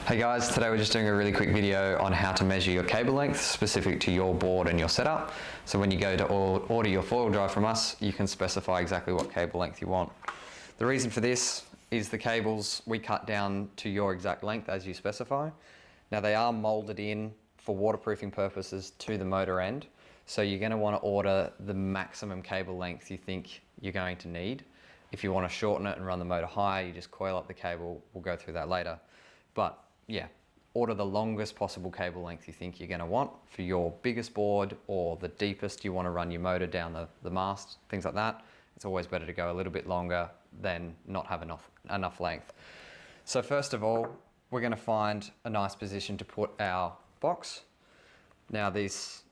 Hey guys, today we're just doing a really quick video on how to measure your cable length specific to your board and your setup. So when you go to order your foil drive from us, you can specify exactly what cable length you want. The reason for this is the cables we cut down to your exact length as you specify. Now they are molded in for waterproofing purposes to the motor end. So you're going to want to order the maximum cable length you think you're going to need. If you want to shorten it and run the motor higher, you just coil up the cable. We'll go through that later. But yeah, order the longest possible cable length you think you're going to want for your biggest board or the deepest you want to run your motor down the mast, things like that. It's always better to go a little bit longer than not have enough length. So first of all, we're going to find a nice position to put our box. Now the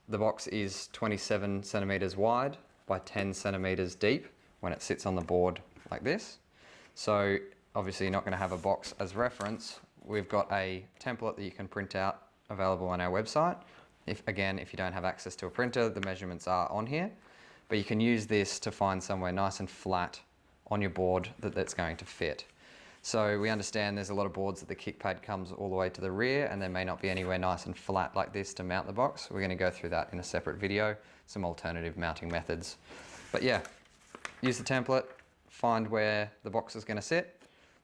box is 27 centimeters wide by 10 centimeters deep when it sits on the board like this. So obviously you're not going to have a box as reference. We've got a template that you can print out available on our website. If you don't have access to a printer, the measurements are on here, but you can use this to find somewhere nice and flat on your board that's going to fit. So we understand there's a lot of boards that the kick pad comes all the way to the rear and there may not be anywhere nice and flat like this to mount the box. We're going to go through that in a separate video, some alternative mounting methods. But yeah, use the template, find where the box is going to sit.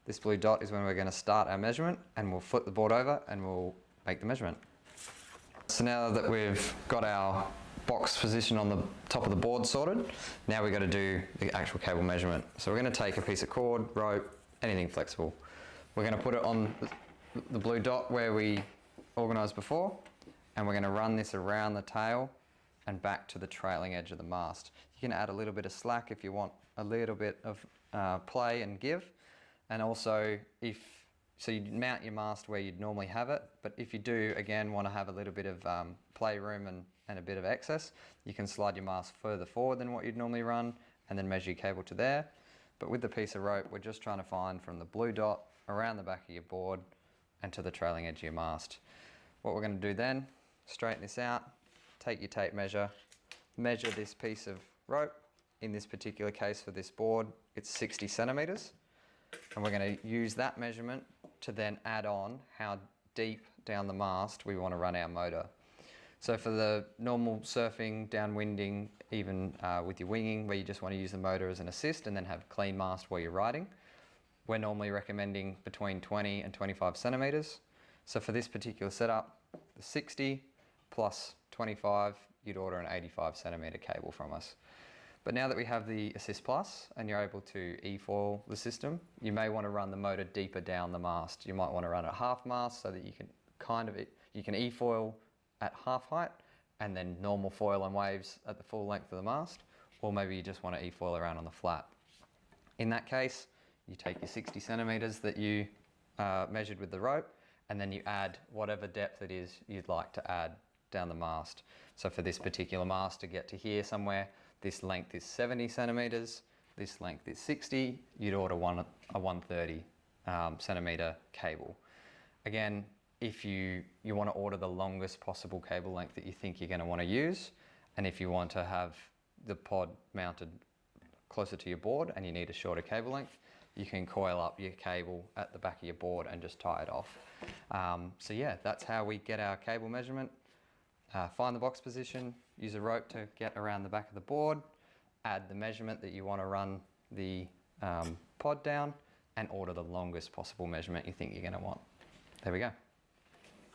This blue dot is when we're going to start our measurement, and we'll flip the board over and we'll make the measurement. So now that we've got our box position on the top of the board sorted, now we've got to do the actual cable measurement. So we're going to take a piece of cord, rope, anything flexible. We're going to put it on the blue dot where we organised before, and we're going to run this around the tail and back to the trailing edge of the mast. You can add a little bit of slack if you want a little bit of play and give. And also, so you'd mount your mast where you'd normally have it, but if you do, again, want to have a little bit of playroom and a bit of excess, you can slide your mast further forward than what you'd normally run and then measure your cable to there. But with the piece of rope, we're just trying to find from the blue dot around the back of your board and to the trailing edge of your mast. What we're going to do then, straighten this out, take your tape measure, measure this piece of rope. In this particular case for this board, it's 60 centimeters. And we're going to use that measurement to then add on how deep down the mast we want to run our motor. So for the normal surfing, downwinding, even with your winging, where you just want to use the motor as an assist and then have clean mast while you're riding, we're normally recommending between 20 and 25 centimeters. So for this particular setup, the 60 plus 25, you'd order an 85 centimeter cable from us. But now that we have the Assist Plus and you're able to efoil the system, you may want to run the motor deeper down the mast. You might want to run a half mast so that you can efoil at half height and then normal foil and waves at the full length of the mast, or maybe you just want to efoil around on the flat. In that case, you take your 60 centimeters that you measured with the rope, and then you add whatever depth it is you'd like to add down the mast. So for this particular mast to get to here somewhere, this length is 70 centimeters, this length is 60, you'd order a 130 centimeter cable. Again, if you want to order the longest possible cable length that you think you're going to want to use, and if you want to have the pod mounted closer to your board and you need a shorter cable length, you can coil up your cable at the back of your board and just tie it off. So yeah, that's how we get our cable measurement. Find the box position, use a rope to get around the back of the board, add the measurement that you want to run the pod down, and order the longest possible measurement you think you're going to want. There we go.